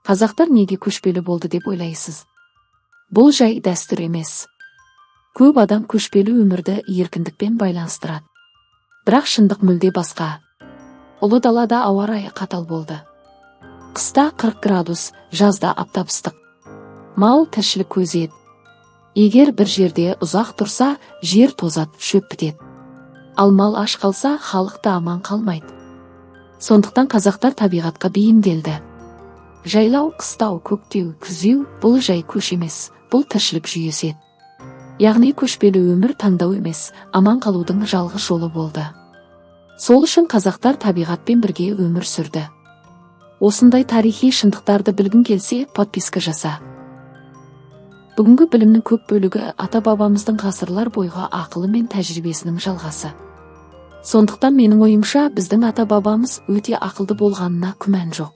Қазақтар неге көшпелі болды деп ойлайсыз? Бұл жай дәстүр емес. Көп адам көшпелі өмірді еркіндікпен байланыстырады. Бірақ шындық мүлде басқа. Ұлы далада ауа райы қатал болды. Қыста 40 градус, жазда аптап ыстық. Мал тіршілік көзі еді. Егер бір жерде ұзақ тұрса, жер тозады, шөп бітеді. Ал мал аш қалса, халық та аман қалмайды. Сондықтан қазақтар табиғатқа бейімделді. Жайлау, қыстау, көктеу, күзеу бұл жай көш емес, бұл тіршілік жүйесі еді. Яғни көшпелі өмір таңдау емес, аман қалудың жалғыз жолы болды. Сол үшін қазақтар табиғатпен бірге өмір сүрді. Осындай тарихи шындықтарды білгің келсе, подписка жаса. Бүгінгі білімнің көп бөлігі ата-бабамыздың ғасырлар бойғы ақылы мен тәжірибесінің жалғасы. Сондықтан менің ойымша біздің ата-бабамыз өте ақылды болғанына күмән жоқ.